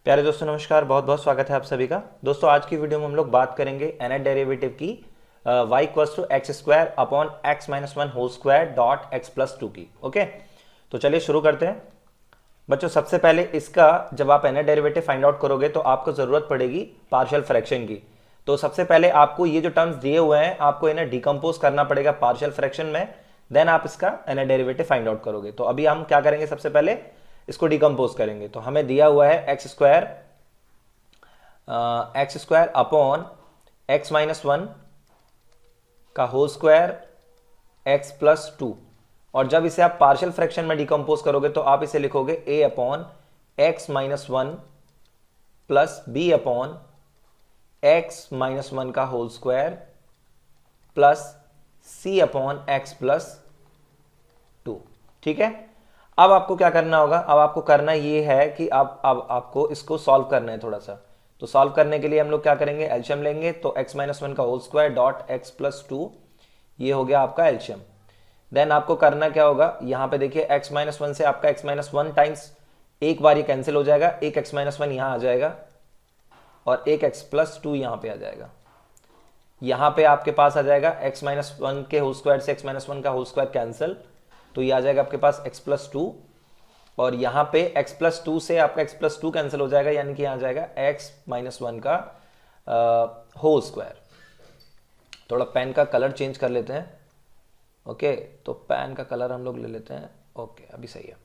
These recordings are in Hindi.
प्यारे दोस्तों नमस्कार, बहुत बहुत स्वागत है आप सभी का। दोस्तों आज की वीडियो में हम लोग बात करेंगे nth डेरिवेटिव की y equals to x square upon x minus one whole square dot x plus two की। ओके, तो चलिए शुरू करते हैं। बच्चों सबसे पहले इसका जब आप nth डेरिवेटिव फाइंड आउट करोगे तो आपको जरूरत पड़ेगी पार्शियल फ्रैक्शन की। तो सबसे पहले आपको ये जो टर्म्स दिए हुए हैं आपको इन्हें डिकम्पोज करना पड़ेगा पार्शियल फ्रैक्शन में, देन आप इसका nth डेरिवेटिव फाइंड आउट करोगे। तो अभी हम क्या करेंगे, सबसे पहले इसको डिकम्पोज करेंगे। तो हमें दिया हुआ है X square upon x minus one का whole square X plus two, और जब इसे आप पार्शियल फ्रैक्शन में डिकम्पोज करोगे तो आप इसे लिखोगे A upon x minus one plus B upon x minus one का whole square plus C upon X plus two. ठीक है, अब आपको क्या करना होगा, अब आपको करना ये है कि अब आपको इसको सॉल्व करना है थोड़ा सा। तो सॉल्व करने के लिए हम लोग क्या करेंगे, एलशियम लेंगे। तो x माइनस वन का whole square dot x plus two, ये हो गया आपका एलशियम। देन आपको करना क्या होगा, यहां पे देखिए x माइनस वन से आपका x माइनस वन टाइम्स एक बार ये कैंसिल हो जाएगा, एक x माइनस वन यहां आ जाएगा और एक x प्लस टू यहां पे आ जाएगा। यहां पे आपके पास आ जाएगा x माइनस वन के होल स्क्वायर से x माइनस वन का होल स्क्वायर कैंसिल, तो ये आ जाएगा आपके पास x प्लस टू, और यहां पे x प्लस टू से आपका x प्लस टू कैंसिल हो जाएगा, यानी कि यहां आ जाएगा x माइनस वन का होल स्क्वायर। थोड़ा पेन का कलर चेंज कर लेते हैं। ओके, तो पेन का कलर हम लोग ले लेते हैं। ओके, अभी सही है।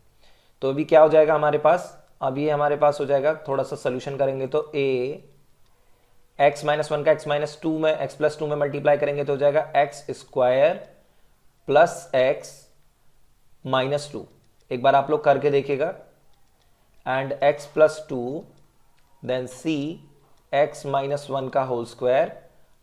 तो अभी क्या हो जाएगा हमारे पास, अब ये हमारे पास हो जाएगा, थोड़ा सा सोल्यूशन करेंगे तो a x माइनस वन का x माइनस टू में x प्लस टू में मल्टीप्लाई करेंगे तो हो जाएगा x square plus x minus two. एक बार आप लोग करके देखिएगा, and x plus two then C x minus one का होल स्क्वायर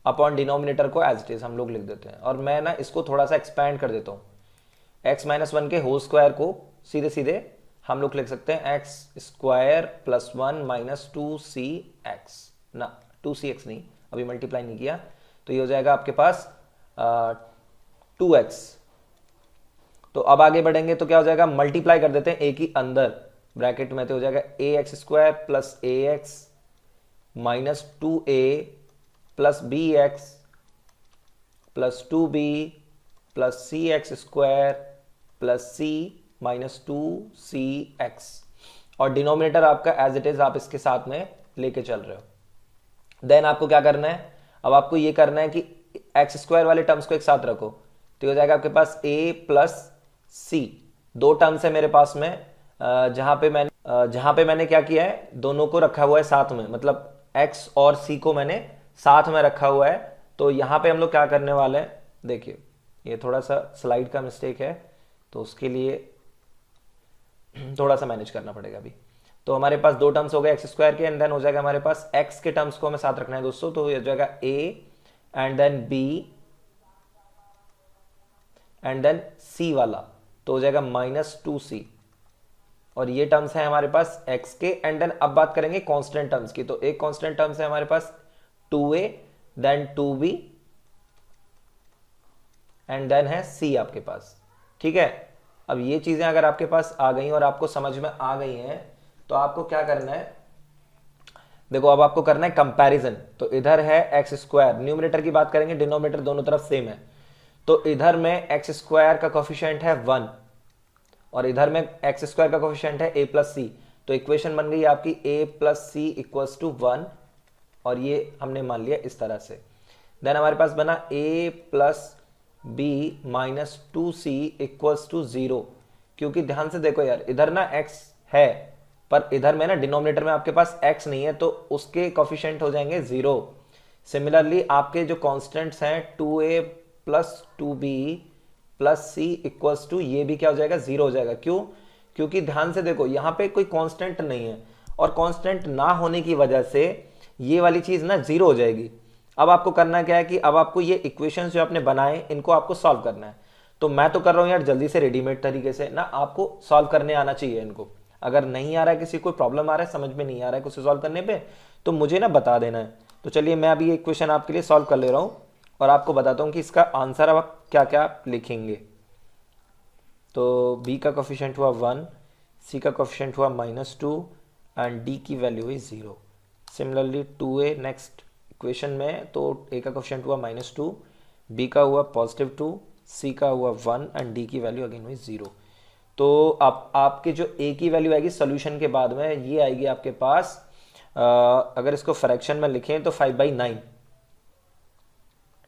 अपॉन डिनोमिनेटर को एज इट इज हम लोग लिख देते हैं। और मैं ना इसको थोड़ा सा एक्सपैंड कर देता हूं। x माइनस वन के होल स्क्वायर को सीधे सीधे हम लोग लिख सकते हैं X square plus one minus two C X, ना टू सी एक्स नहीं, अभी मल्टीप्लाई नहीं किया। तो ये हो जाएगा आपके पास 2x। तो अब आगे बढ़ेंगे तो क्या हो जाएगा, मल्टीप्लाई कर देते हैं ए की अंदर ब्रैकेट में, तो हो जाएगा A X square plus A X minus two A plus B X plus two B plus C X square plus C minus two C X, और डिनोमिनेटर आपका एज इट इज आप इसके साथ में लेके चल रहे हो। देन आपको क्या करना है, अब आपको ये करना है कि एक्स स्क्वायर वाले टर्म्स को एक साथ रखो, तो हो जाएगा आपके पास a प्लस सी। दो टर्म्स है मेरे पास में, जहां पे मैंने क्या किया है, दोनों को रखा हुआ है साथ में, मतलब x और c को मैंने साथ में रखा हुआ है। तो यहां पे हम लोग क्या करने वाले हैं, देखिए ये थोड़ा सा स्लाइड का मिस्टेक है, तो उसके लिए थोड़ा सा मैनेज करना पड़ेगा अभी। तो हमारे पास दो टर्म्स हो गए एक्स स्क्वायर के, एंड देन हो जाएगा हमारे पास x के टर्म्स को हमें साथ रखना है दोस्तों, तो ये हो जाएगा a and then b and then c वाला, तो हो जाएगा माइनस टू सी। और ये टर्म्स है हमारे पास x के, एंड देन अब बात करेंगे कांस्टेंट टर्म्स की। तो एक कांस्टेंट टर्म्स है हमारे पास 2a then 2b and then है c आपके पास। ठीक है, अब ये चीजें अगर आपके पास आ गई और आपको समझ में आ गई हैं तो आपको क्या करना है, देखो अब आपको करना है कंपैरिजन। तो इधर है एक्स स्क्वायर, न्यूमरेटर की बात करेंगे, डिनोमिनेटर दोनों तरफ सेम है। तो इधर में एक्स स्क्वायर का कोफिशिएंट है 1 और इधर में एक्स स्क्वायर का कोफिशिएंट है a प्लस सी। तो इक्वेशन बन गई आपकी a plus C equals to 1, और ये हमने मान लिया इस तरह से। देन हमारे पास बना a plus B minus two C equals to 0, क्योंकि ध्यान से देखो यार, इधर ना x है पर इधर में ना डिनोमिनेटर में आपके पास x नहीं है, तो उसके कोफिशिएंट हो जाएंगे 0। सिमिलरली आपके जो कॉन्स्टेंट्स हैं 2a plus two B plus C equals to, ये भी क्या हो जाएगा, 0 हो जाएगा। क्यों, क्योंकि ध्यान से देखो यहाँ पे कोई कांस्टेंट नहीं है, और कांस्टेंट ना होने की वजह से ये वाली चीज ना 0 हो जाएगी। अब आपको करना क्या है कि अब आपको ये इक्वेशंस जो आपने बनाए इनको आपको सॉल्व करना है। तो मैं तो कर रहा हूं यार जल्दी से रेडीमेड तरीके से ना, आपको सॉल्व करने आना चाहिए इनको। अगर नहीं आ रहा है, किसी को प्रॉब्लम आ रहा है, समझ में नहीं आ रहा है कुछ सॉल्व करने पे, तो मुझे ना बता देना है। तो चलिए मैं अभी ये इक्वेशन आपके लिए सॉल्व कर ले रहा हूं और आपको बताता हूं कि इसका आंसर अब आप क्या क्या लिखेंगे। तो b का कोफिशिएंट हुआ 1, c का कोफिशिएंट हुआ -2, एंड डी की value is 0। Similarly 2a next equation में, तो a का कोफिशिएंट हुआ -2, b का हुआ +2, c का हुआ 1 एंड d की वैल्यू अगेन हुई 0। तो आपके जो a की वैल्यू आएगी सोल्यूशन के बाद में, ये आएगी आपके पास अगर इसको फ्रैक्शन में लिखें तो 5/9।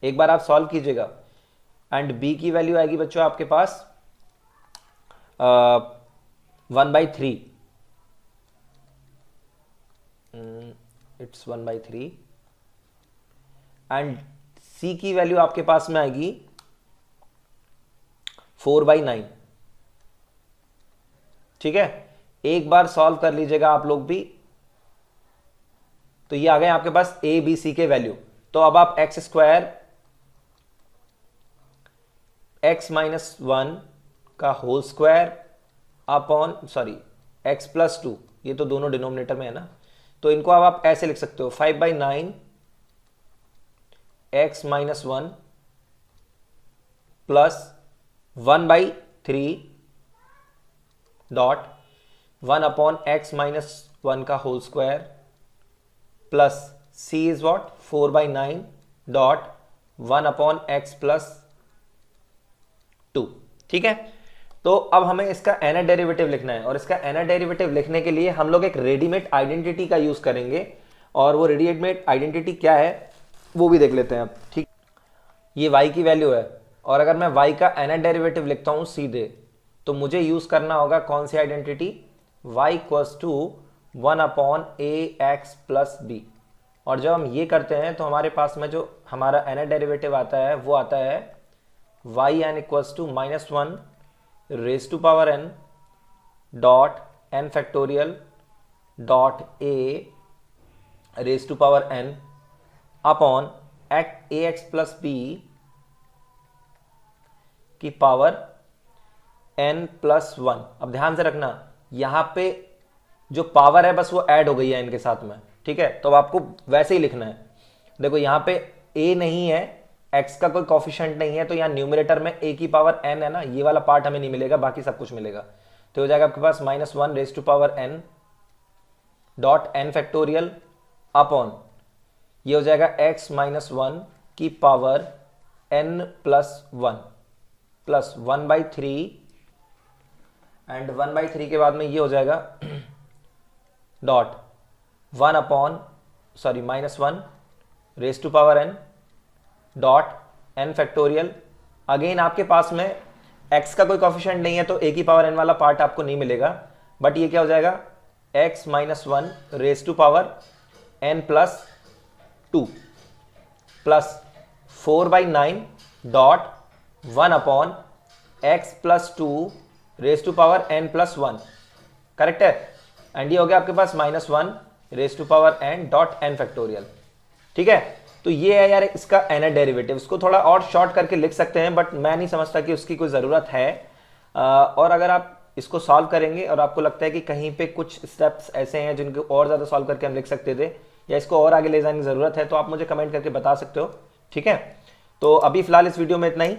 एक बार आप सॉल्व कीजिएगा एंड b की वैल्यू आएगी बच्चों आपके पास 1/3। इट्स 1/3 एंड c की वैल्यू आपके पास में आएगी 4/9। ठीक है, एक बार सॉल्व कर लीजिएगा आप लोग भी। तो ये आ गए आपके पास a b c के वैल्यू। तो अब आप x² x-1 का होल स्क्वायर अपॉन x+2, ये तो दोनों डिनोमिनेटर में है ना, तो इनको अब आप ऐसे लिख सकते हो 5/9 x-1 plus 1/3 dot 1 upon x-1 का whole square plus c is what 4/9 dot 1 upon x+2। ठीक है, तो अब हमें इसका nth डेरिवेटिव लिखना है, और इसका nth डेरिवेटिव लिखने के लिए हम लोग एक रेडीमेड आइडेंटिटी का यूज करेंगे, और वो रेडीमेड आइडेंटिटी क्या है वो भी देख लेते हैं अब। ठीक, ये y की वैल्यू है, और अगर मैं y का nth डेरिवेटिव लिखता हूं सीधे, तो मुझे यूज करना होगा कौन सी identity, y equals to 1 upon ax+b। और जब हम ये करते हैं तो हमारे पास में जो हमारा nth डेरिवेटिव आता है वो आता है yn equals to -1 raise to power n dot n factorial dot a raise to power n upon ax+b की पावर n+1। अब ध्यान से रखना, यहां पे जो पावर है बस वो ऐड हो गई है इनके साथ में। ठीक है, तो अब आपको वैसे ही लिखना है। देखो यहां पे a नहीं है, x का कोई कॉफिशिएंट नहीं है, तो यहां न्यूमरेटर में a की पावर n है ना, ये वाला पार्ट हमें नहीं मिलेगा, बाकी सब कुछ मिलेगा। तो हो जाएगा आपके पास -1 raise to power n dot n factorial upon ये हो जाएगा x-1 की पावर n+1 प्लस 1/3 एंड 1/3 के बाद में ये हो जाएगा dot 1 upon -1 raise to power n dot n factorial. Again आपके पास में x का कोई कॉफिशिएंट नहीं है, तो a की पावर n वाला पार्ट आपको नहीं मिलेगा, बट ये क्या हो जाएगा x-1 raise to power n+2 plus 4/9 dot 1 upon x+2 raise to power n+1। Correct है, एंड ये हो गया आपके पास -1 raise to power n dot n factorial. ठीक है, तो ये है यार इसका nth डेरिवेटिव। इसको थोड़ा और शॉर्ट करके लिख सकते हैं, बट मैं नहीं समझता कि उसकी कोई ज़रूरत है। और अगर आप इसको सॉल्व करेंगे और आपको लगता है कि कहीं पे कुछ स्टेप्स ऐसे हैं जिनको और ज़्यादा सॉल्व करके हम लिख सकते थे, या इसको और आगे ले जाने की ज़रूरत है, तो आप मुझे कमेंट करके बता सकते हो। ठीक है, तो अभी फिलहाल इस वीडियो में इतना ही।